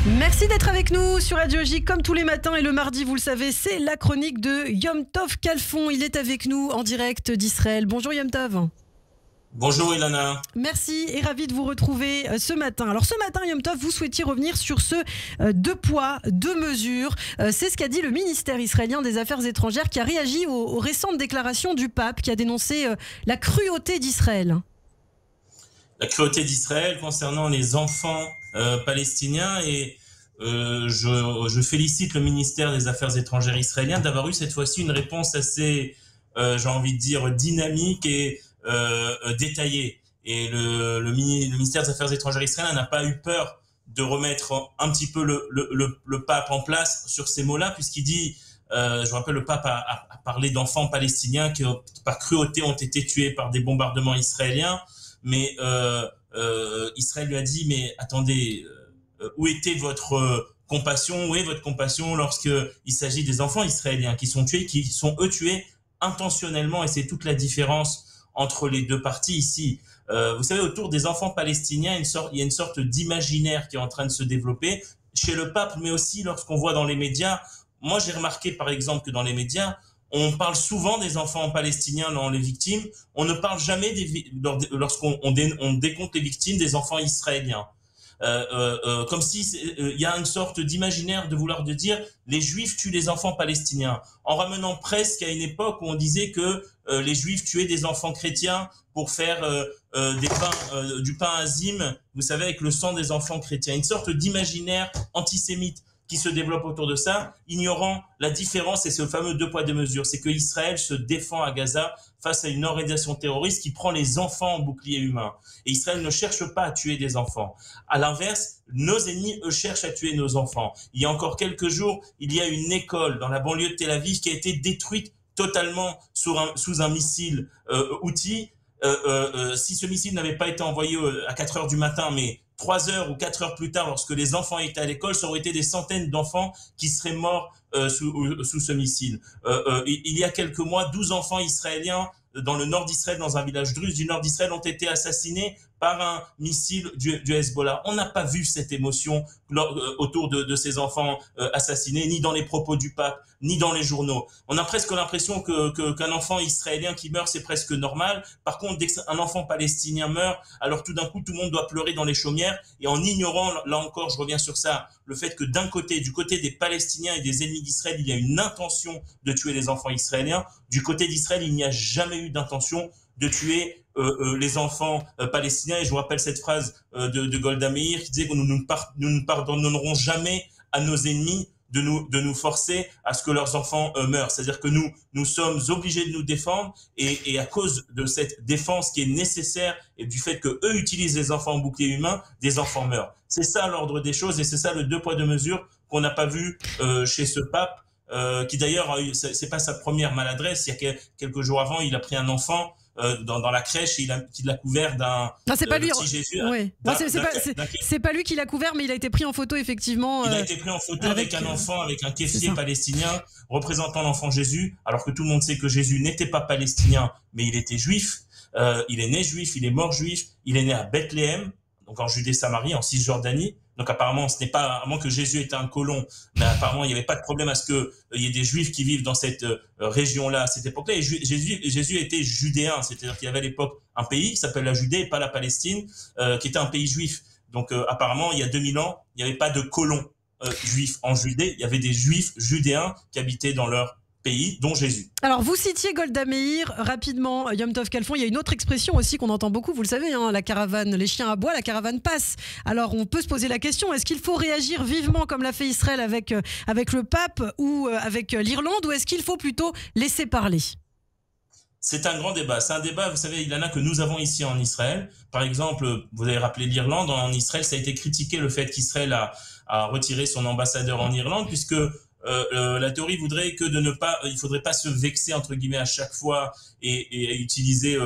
Merci d'être avec nous sur Radio J comme tous les matins et le mardi, vous le savez, c'est la chronique de Yom Tov Khalfon. Il est avec nous en direct d'Israël. Bonjour Yom Tov. Bonjour Ilana. Merci et ravi de vous retrouver ce matin. Alors ce matin, Yom Tov, vous souhaitiez revenir sur ce 2 poids, 2 mesures. C'est ce qu'a dit le ministère israélien des Affaires étrangères qui a réagi aux récentes déclarations du pape qui a dénoncé la cruauté d'Israël. La cruauté d'Israël concernant les enfants palestiniens et je félicite le ministère des Affaires étrangères israélien d'avoir eu cette fois-ci une réponse assez, j'ai envie de dire, dynamique et détaillée. Et le ministère des Affaires étrangères israélien n'a pas eu peur de remettre un petit peu le pape en place sur ces mots-là, puisqu'il dit, je rappelle, le pape a parlé d'enfants palestiniens qui, par cruauté, ont été tués par des bombardements israéliens. Mais Israël lui a dit, mais attendez, où était votre compassion, où est votre compassion lorsqu'il s'agit des enfants israéliens qui sont tués, qui sont eux tués intentionnellement, et c'est toute la différence entre les deux parties ici. Vous savez, autour des enfants palestiniens, il y a une sorte d'imaginaire qui est en train de se développer chez le pape, mais aussi lorsqu'on voit dans les médias. Moi, j'ai remarqué par exemple que dans les médias, on parle souvent des enfants palestiniens dans les victimes. On ne parle jamais lorsqu'on décompte les victimes des enfants israéliens. Comme si il y a une sorte d'imaginaire de vouloir de dire les Juifs tuent les enfants palestiniens, en ramenant presque à une époque où on disait que les Juifs tuaient des enfants chrétiens pour faire du pain azim, vous savez, avec le sang des enfants chrétiens. Une sorte d'imaginaire antisémite qui se développe autour de ça, ignorant la différence, et ce fameux 2 poids 2 mesures, c'est que Israël se défend à Gaza face à une organisation terroriste qui prend les enfants en bouclier humain. Et Israël ne cherche pas à tuer des enfants. À l'inverse, nos ennemis, eux, cherchent à tuer nos enfants. Il y a encore quelques jours, il y a une école dans la banlieue de Tel Aviv qui a été détruite totalement sous un missile outil. Si ce missile n'avait pas été envoyé à 4 heures du matin, mais 3 heures ou 4 heures plus tard, lorsque les enfants étaient à l'école, ça aurait été des centaines d'enfants qui seraient morts sous ce missile. Il y a quelques mois, 12 enfants israéliens dans le nord d'Israël, dans un village druze du nord d'Israël, ont été assassinés par un missile du Hezbollah. On n'a pas vu cette émotion autour de ces enfants assassinés, ni dans les propos du pape, ni dans les journaux. On a presque l'impression qu'un enfant israélien qui meurt, c'est presque normal. Par contre, dès qu'un enfant palestinien meurt, alors tout d'un coup, tout le monde doit pleurer dans les chaumières, et en ignorant, là encore, je reviens sur ça, le fait que d'un côté, du côté des Palestiniens et des ennemis d'Israël, il y a une intention de tuer les enfants israéliens. Du côté d'Israël, il n'y a jamais eu d'intention de tuer les enfants palestiniens. Et je vous rappelle cette phrase de Golda Meir qui disait que nous ne pardonnerons jamais à nos ennemis de nous forcer à ce que leurs enfants meurent. C'est-à-dire que nous sommes obligés de nous défendre, et à cause de cette défense qui est nécessaire et du fait que eux utilisent les enfants en bouclier humain, des enfants meurent. C'est ça l'ordre des choses, et c'est ça le 2 poids 2 mesures qu'on n'a pas vu chez ce pape, qui d'ailleurs, c'est pas sa première maladresse. Il y a quelques jours avant, il a pris un enfant dans la crèche, et il l'a couvert d'un petit Jésus. Oui. C'est pas lui qui l'a couvert, mais il a été pris en photo, effectivement. Il a été pris en photo avec un enfant, avec un kéfier palestinien représentant l'enfant Jésus, alors que tout le monde sait que Jésus n'était pas palestinien, mais il était juif. Il est né juif, il est mort juif, il est né à Bethléem, donc en Judée-Samarie, en Cisjordanie. Donc apparemment, ce n'est pas, à moins que Jésus était un colon, mais apparemment il n'y avait pas de problème à ce que il y ait des Juifs qui vivent dans cette région-là à cette époque-là. Et Jésus était judéen, c'est-à-dire qu'il y avait à l'époque un pays qui s'appelle la Judée, et pas la Palestine, qui était un pays juif. Donc apparemment, il y a 2000 ans, il n'y avait pas de colons juifs en Judée, il y avait des Juifs judéens qui habitaient dans leur pays, dont Jésus. Alors, vous citiez Golda Meir rapidement, Yom Tov Khalfon. Il y a une autre expression aussi qu'on entend beaucoup, vous le savez, hein, la caravane, les chiens aboient, la caravane passe. Alors, on peut se poser la question, est-ce qu'il faut réagir vivement comme l'a fait Israël avec le pape ou avec l'Irlande, ou est-ce qu'il faut plutôt laisser parler ? C'est un grand débat. C'est un débat, vous savez, Ilana, que nous avons ici en Israël. Par exemple, vous avez rappelé l'Irlande. En Israël, ça a été critiqué le fait qu'Israël a retiré son ambassadeur en Irlande, puisque la théorie voudrait que il faudrait pas se vexer entre guillemets à chaque fois et utiliser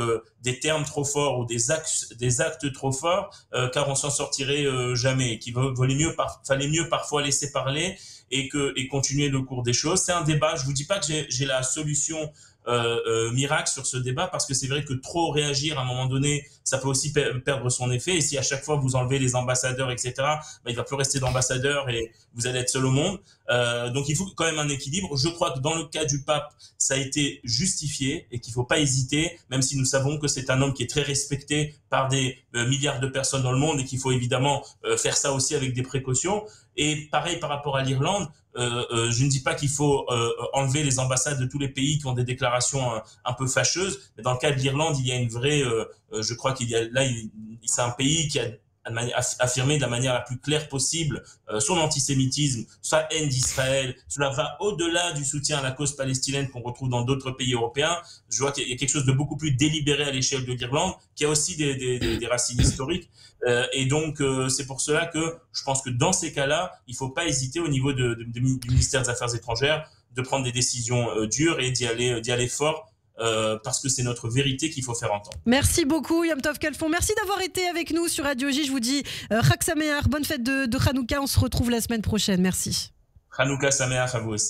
des termes trop forts ou des actes trop forts, car on s'en sortirait jamais. Qu'il fallait mieux parfois laisser parler et continuer le cours des choses. C'est un débat. Je vous dis pas que j'ai la solution miracle sur ce débat, parce que c'est vrai que trop réagir à un moment donné, ça peut aussi perdre son effet. Et si à chaque fois vous enlevez les ambassadeurs, etc., il va plus rester d'ambassadeurs et vous allez être seul au monde. Donc il faut quand même un équilibre. Je crois que dans le cas du pape, ça a été justifié et qu'il faut pas hésiter, même si nous savons que c'est un homme qui est très respecté par des milliards de personnes dans le monde et qu'il faut évidemment faire ça aussi avec des précautions. Et pareil par rapport à l'Irlande, je ne dis pas qu'il faut enlever les ambassades de tous les pays qui ont des déclarations un peu fâcheuses, mais dans le cas de l'Irlande, il y a une vraie, je crois qu'il y a là, c'est un pays qui a affirmé de la manière la plus claire possible son antisémitisme, sa haine d'Israël. Cela va au-delà du soutien à la cause palestinienne qu'on retrouve dans d'autres pays européens. Je vois qu'il y a quelque chose de beaucoup plus délibéré à l'échelle de l'Irlande, qui a aussi des racines historiques. Et donc, c'est pour cela que je pense que dans ces cas-là, il ne faut pas hésiter au niveau du ministère des Affaires étrangères de prendre des décisions dures et d'y aller fort. Parce que c'est notre vérité qu'il faut faire entendre. Merci beaucoup Yom Tov Kalfon, merci d'avoir été avec nous sur Radio J. Je vous dis Chag Sameach, bonne fête de Hanouka, on se retrouve la semaine prochaine, merci. Hanouka Sameach à vous aussi.